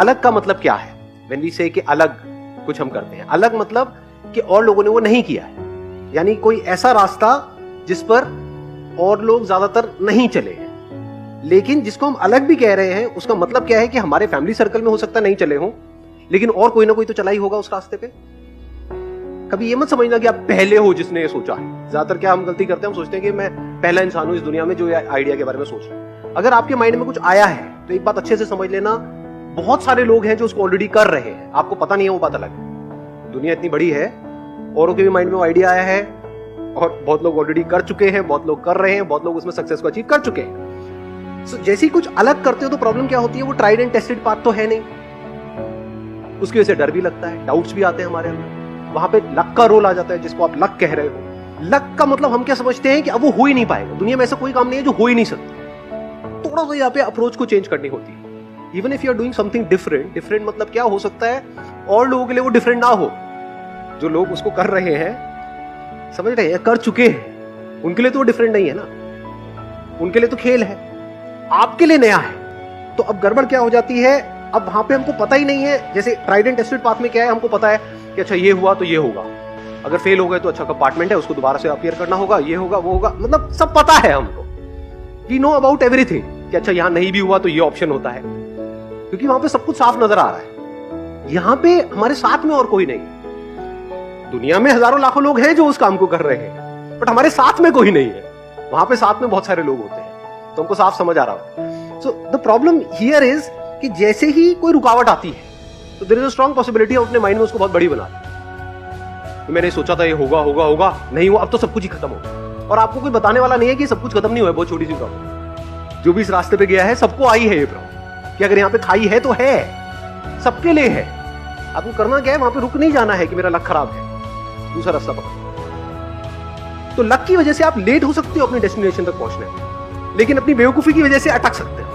अलग का मतलब क्या है? व्हेन वी से कि अलग कुछ हम करते हैं, अलग मतलब कि और लोगों ने वो नहीं किया है, यानी कोई ऐसा रास्ता जिस पर और लोग ज्यादातर नहीं चले हैं। लेकिन जिसको हम अलग भी कह रहे हैं, उसका मतलब क्या है कि हमारे फैमिली सर्कल में हो सकता नहीं चले हों, लेकिन और कोई ना कोई तो चला ही होगा उस रास्ते पे। कभी ये मत समझना कि आप पहले हो जिसने ये सोचा है। ज्यादातर क्या हम गलती करते हैं, हम सोचते हैं कि मैं पहला इंसान हूं इस दुनिया में जो आइडिया के बारे में सोच रहा है। अगर आपके माइंड में कुछ आया है तो एक बात अच्छे से समझ लेना, बहुत सारे लोग हैं जो उसको ऑलरेडी कर रहे हैं, आपको पता नहीं है, वो बात अलग है। दुनिया इतनी बड़ी है, औरों के भी माइंड में वो आइडिया आया है और बहुत लोग ऑलरेडी कर चुके हैं, बहुत लोग कर रहे हैं, बहुत लोग उसमें सक्सेस को अचीव कर चुके हैं। जैसे ही कुछ अलग करते हो तो प्रॉब्लम क्या होती है, वो ट्राइड एंड टेस्टेड पाथ तो है नहीं, उसकी वजह से डर भी लगता है, डाउट्स भी आते हैं हमारे अंदर। वहां पे लक का रोल आ जाता है, जिसको आप लक कह रहे हो। लक का मतलब हम क्या समझते हैं कि अब वो हो ही नहीं पाएगा, दुनिया में ऐसा कोई काम नहीं है जो हो ही नहीं सकता। थोड़ा सा यहाँ पे अप्रोच को चेंज करनी होती है। Even if you are doing something different, different मतलब क्या हो सकता है, और लोगों के लिए वो डिफरेंट ना हो। जो लोग उसको कर रहे हैं, समझ रहे हैं, कर चुके हैं, उनके लिए तो वो डिफरेंट नहीं है ना, उनके लिए तो खेल है, आपके लिए नया है। तो अब गड़बड़ क्या हो जाती है, अब वहां पे हमको पता ही नहीं है। जैसे ट्राइड एंड टेस्टेड पाथ में क्या है, हमको पता है कि अच्छा ये हुआ तो ये होगा, अगर फेल हो गए तो अच्छा कंपार्टमेंट है, उसको दोबारा से अपीयर करना होगा, ये होगा वो होगा, मतलब सब पता है हमको। वी नो अबाउट एवरीथिंग कि अच्छा यहां नहीं भी हुआ तो ये ऑप्शन होता है, क्योंकि वहां पे सब कुछ साफ नजर आ रहा है। यहां पे हमारे साथ में और कोई नहीं। दुनिया में हजारों लाखों लोग हैं जो उस काम को कर रहे हैं, बट हमारे साथ में कोई नहीं है। वहां पे साथ में बहुत सारे लोग होते हैं, तो हमको साफ समझ आ रहा होता है। So the problem here is कि जैसे ही कोई रुकावट आती है तो there is a strong possibility हम अपने माइंड में उसको बहुत बड़ी बना लें। मैंने सोचा था ये होगा होगा होगा, नहीं हुआ, अब तो सब कुछ ही खत्म हो गया। और आपको कोई बताने वाला नहीं है कि सब कुछ खत्म नहीं हुआ है। बहुत छोटी सी प्रॉब्लम, जो भी इस रास्ते पे गया है सबको आई है ये प्रॉब्लम कि अगर यहाँ पे खाई है तो है, सबके लिए है। आपको करना क्या है, वहां पे रुक नहीं जाना है कि मेरा लक खराब है, दूसरा रास्ता पकड़ो। तो लक की वजह से आप लेट हो सकते हो अपने डेस्टिनेशन तक पहुंचने में, लेकिन अपनी बेवकूफी की वजह से अटक सकते हो।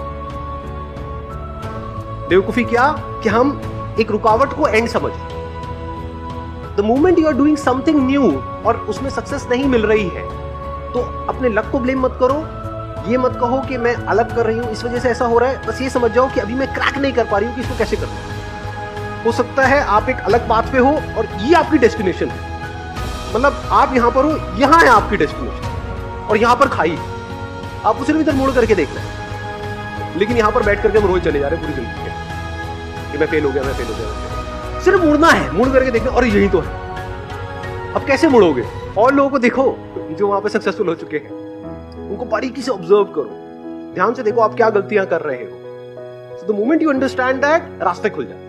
बेवकूफी क्या कि हम एक रुकावट को एंड समझ। The moment you are doing something new और उसमें सक्सेस नहीं मिल रही है, तो अपने लक को ब्लेम मत करो। ये मत कहो कि मैं अलग कर रही हूं इस वजह से ऐसा हो रहा है। बस ये समझ जाओ कि अभी मैं क्रैक नहीं कर पा रही हूं कि इसको कैसे करना। हो सकता है आप एक अलग पाथ पे हो और ये आपकी डेस्टिनेशन है, मतलब आप यहां पर हो, यहां है आपकी डेस्टिनेशन और यहां पर खाई है। आपको सिर्फ इधर मुड़ करके देखना है, लेकिन यहां पर बैठ करके हम रोज चले जा रहे हैं पूरी जिंदगी के कि मैं फेल हो गया, मैं फेल हो गया। सिर्फ मुड़ना है, मुड़ करके देखना, और यही तो है। अब कैसे मुड़ोगे? और लोगों को देखो जो वहां पे सक्सेसफुल हो चुके हैं, उनको बारीकी से ऑब्जर्व करो, ध्यान से देखो आप क्या गलतियां कर रहे हो। So the moment you understand that, रास्ते खुल जाते हैं।